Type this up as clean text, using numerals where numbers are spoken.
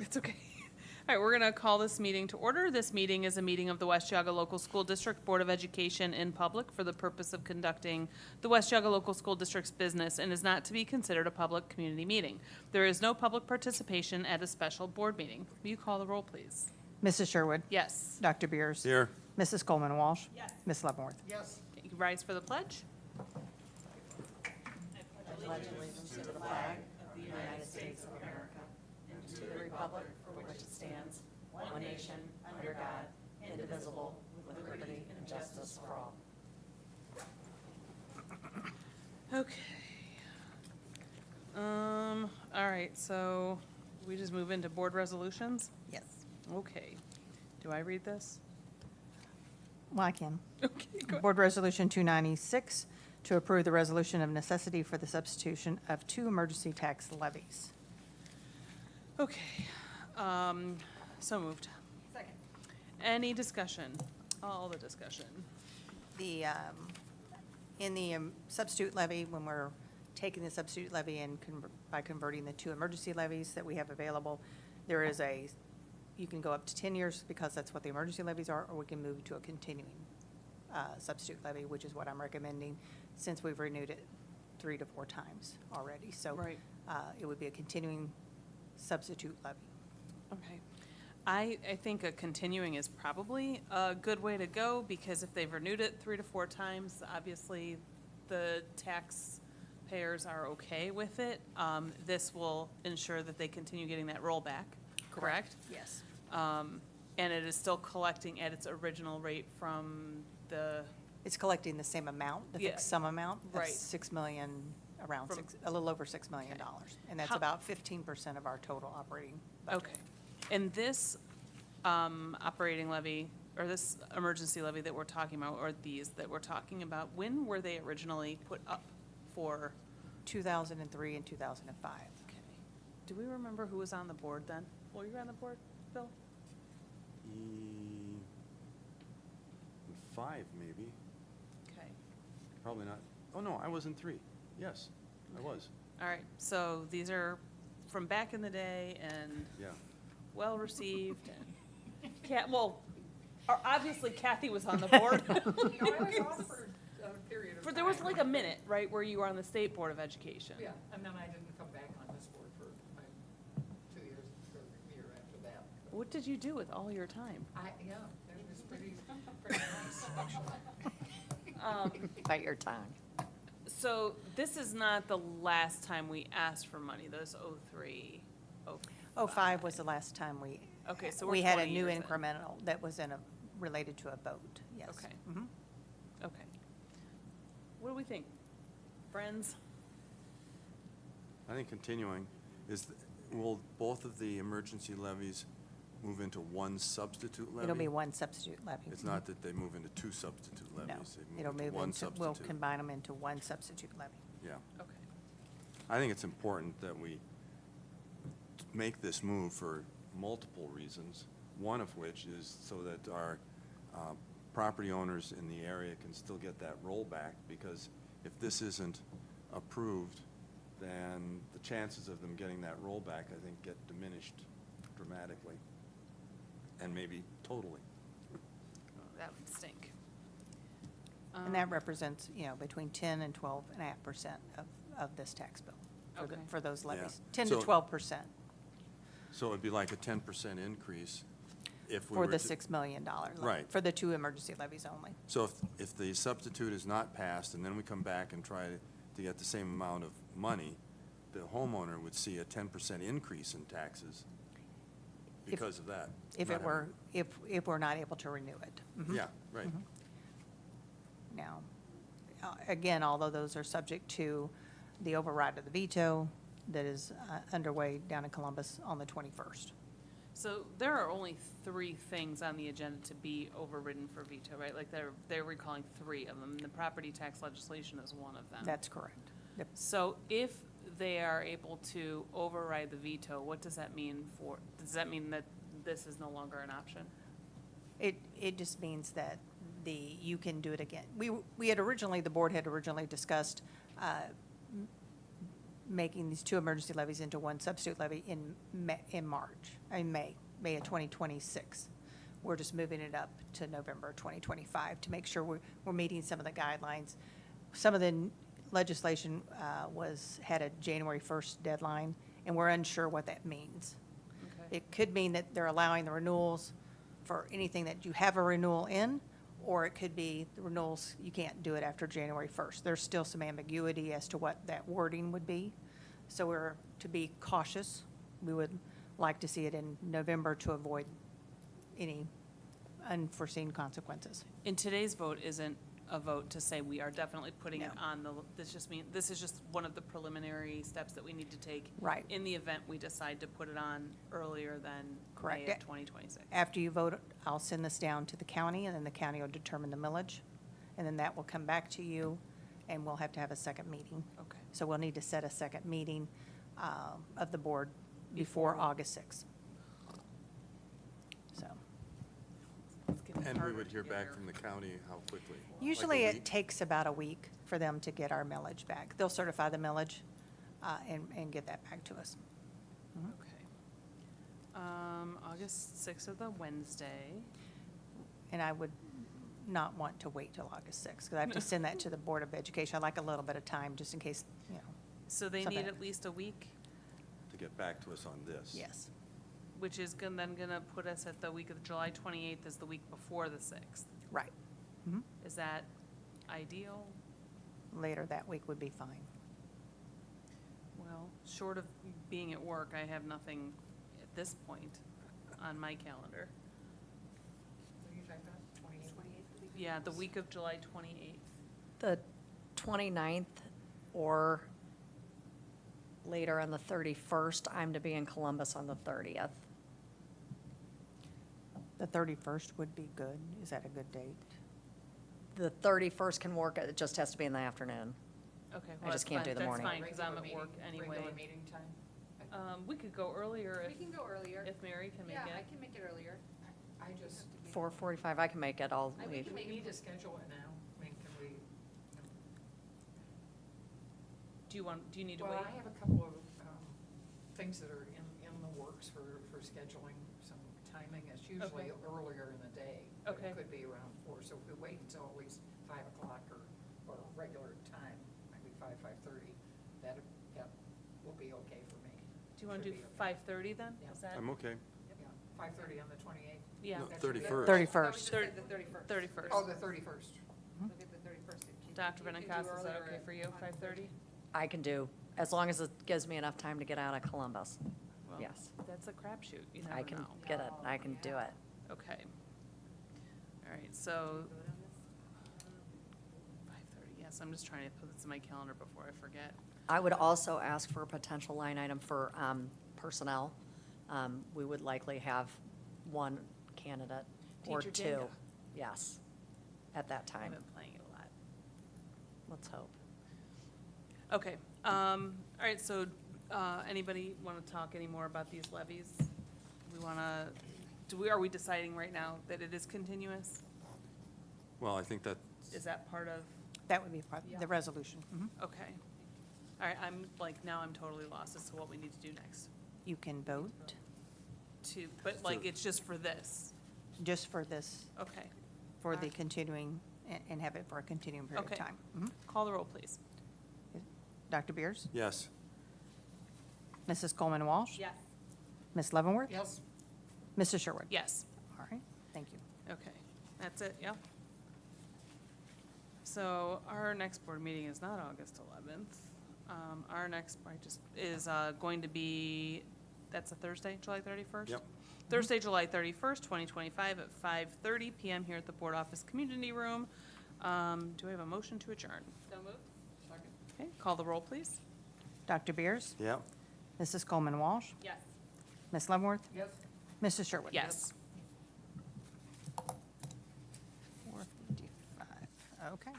It's okay. All right, we're going to call this meeting to order. This meeting is a meeting of the West Geauga Local School District Board of Education in public for the purpose of conducting the West Geauga Local School District's business and is not to be considered a public community meeting. There is no public participation at a special board meeting. Will you call the roll, please? Mrs. Sherwood? Yes. Dr. Beers? Here. Mrs. Coleman Walsh? Yes. Ms. Leavenworth? Yes. You rise for the pledge. Pledge allegiance to the flag of the United States of America and to the republic for which it stands, one nation, under God, indivisible, with liberty and justice for all. Okay. All right, so we just move into board resolutions? Yes. Okay. Do I read this? Well, I can. Okay, go. Board Resolution 296, to approve the resolution of necessity for the substitution of 2 emergency tax levies. Okay, so moved. Second. Any discussion? All the discussion. The, in the substitute levy, when we're taking the substitute levy and by converting the 2 emergency levies that we have available, there is you can go up to 10 years because that's what the emergency levies are, or we can move to a continuing substitute levy, which is what I'm recommending, since we've renewed it 3 to 4 times already. So Right. it would be a continuing substitute levy. Okay. I think a continuing is probably a good way to go, because if they've renewed it 3 to 4 times, obviously the taxpayers are okay with it. This will ensure that they continue getting that rollback, correct? Yes. And it is still collecting at its original rate from the, It's collecting the same amount, the Yeah. fixed sum amount of Right. 6 million, around From- 6, a little over $6 million. And that's How- about 15% of our total operating budget. okay. And this operating levy, or this emergency levy that we're talking about, or these that we're talking about, when were they originally put up for? 2003 and 2005. Okay. Do we remember who was on the board then? Were you on the board, Bill? 5 maybe, Okay. probably not. Oh, no, I was in 3. Yes, I was, All right, so these are from back in the day and yeah. well-received and, obviously Kathy was on the board. No, I was on for a period of time. There was like a minute, right, where you were on the State Board of Education? Yeah, and then I didn't come back on this board for 2 years, or a year after that. What did you do with all your time? Yeah, it was pretty nice, actually. Bite your tongue. So this is not the last time we asked for money, those 03, 05 was the last time we. Okay, so we're We had a 20 new years in. incremental that was related to a boat, yes. Okay. Mhm. Okay. What do we think? Friends? I think continuing is, will both of the emergency levies move into one substitute levy? It'll be one substitute levy. It's not that they move into 2 substitute No, levies. They it'll move one into, we'll substitute. combine them into one substitute levy. Yeah. Okay. I think it's important that we make this move for multiple reasons, one of which is so that our property owners in the area can still get that rollback, because if this isn't approved, then the chances of them getting that rollback, I think, get diminished dramatically, and maybe totally. Oh, that would stink. And that represents, between 10 and 12.5% of this tax bill Okay. for those Yeah. levies. 10 to So- 12% So it'd be like a 10% increase if we for were the to- $6 million levy. Right. For the 2 emergency levies only. So if the substitute is not passed, and then we come back and try to get the same amount of money, the homeowner would see a 10% increase in taxes because of that. If not it were, having- if we're not able to renew it. Mhm. Yeah, right. Mhm. Now, again, although those are subject to the override of the veto that is underway down in Columbus on the 21st. So there are only 3 things on the agenda to be overridden for veto, right? Like they're recalling 3 of them. The property tax legislation is one of them. That's correct. Yep. So if they are able to override the veto, what does that mean does that mean that this is no longer an option? It just means that you can do it again. We had originally, the board had originally discussed making these 2 emergency levies into 1 substitute levy in May of 2026. We're just moving it up to November 2025 to make sure we're meeting some of the guidelines. Some of the legislation had a January 1st deadline, and we're unsure what that means. Okay. It could mean that they're allowing the renewals for anything that you have a renewal in, or it could be the renewals, you can't do it after January 1st. There's still some ambiguity as to what that wording would be. So we're, to be cautious, we would like to see it in November to avoid any unforeseen consequences. And today's vote isn't a vote to say we are definitely putting it No. on the, this is just one of the preliminary steps that we need to take. Right. In the event we decide to put it on earlier than Correct. May of 2026. After you vote, I'll send this down to the county, and then the county will determine the millage. And then that will come back to you, and we'll have to have a second meeting. Okay. So we'll need to set a second meeting of the board before August 6th. So, It's getting And we harder would to hear get back our- from the county how quickly? Like a usually it week? takes about a week for them to get our millage back. They'll certify the millage and get that back to us. Okay. August 6th is a Wednesday. And I would not want to wait till August 6th, because I have to send that to the Board of Education. I'd like a little bit of time, just in case, So they Something. need at least a week, To get back to us on this? yes. which is then gonna put us at the week of July 28th is the week before the 6th. Right. Mhm. Is that ideal? Later that week would be fine. Well, short of being at work, I have nothing at this point on my calendar. What are you talking about? 28th? Yeah, the week of July 28th. The 29th or later on the 31st, I'm to be in Columbus on the 30th. The 31st would be good. Is that a good date? The 31st can work, it just has to be in the afternoon. Okay, I well, just that's can't fine. do the morning. That's fine, because I'm at Regular work meeting- anyway. Regular meeting time? We could go earlier We can go earlier. if Mary can make Yeah, I it. can make it earlier. I just, 4:45, I can make it, I'll I leave. can do we make it need to work. schedule it now? I mean, can we? Do you need to wait? Well, I have a couple of things that are in the works for scheduling some timing. It's usually earlier in the day. but Okay. It could be around 4, so if we wait until at least 5 o'clock or regular time, maybe 5:30, that will be okay for me. Do you want to Should do be okay. 5:30 then? Yeah. Is that? I'm okay. Yeah, 5:30 on the 28th. Yeah. No, That should be- 31st. 31st. I would just say the 31st. 31st. Oh, the 31st. Look at the 31st. If you- Dr. you could do Benincasa, is that earlier okay at for you, 5:30? 5:30? I can do, as long as it gives me enough time to get out of Columbus. Well, Yes. That's a crapshoot, you I never can know. get it, I can do it. Okay. All right, so 5:30, yes, I'm just trying to put this in my calendar before I forget. I would also ask for a potential line item for personnel. We would likely have one candidate or Teacher two. Geauga. Yes, at that I've time. been playing it a lot. Let's hope. Okay, all right, so, anybody want to talk any more about these levies? We want to, are we deciding right now that it is continuous? Well, I think that, Is that part of, That would be part of the resolution. Mhm. okay. All right, now I'm totally lost as to what we need to do next. You can vote But like, it's just for this, just for this, okay. for the Alright. continuing, and have it for a continuing period of Okay. time. Mhm. Call the roll, please. Dr. Beers? yes, Mrs. Coleman Walsh? Yes. Ms. Leavenworth? Yes, Mrs. Sherwood? Yes. All right, thank you. Okay, that's it, yeah. So our next board meeting is not August 11th. Our next, is going to be, that's a Thursday, July 31st? Yep. Thursday, July 31st, 2025 at 5:30 PM here at the Board Office Community Room. Do we have a motion to adjourn? So moved. second. Okay, call the roll, please. Dr. Beers? yeah. Mrs. Coleman Walsh? Yes. Ms. Leavenworth? Yes. Mrs. Sherwood? Yes. 4:55, okay.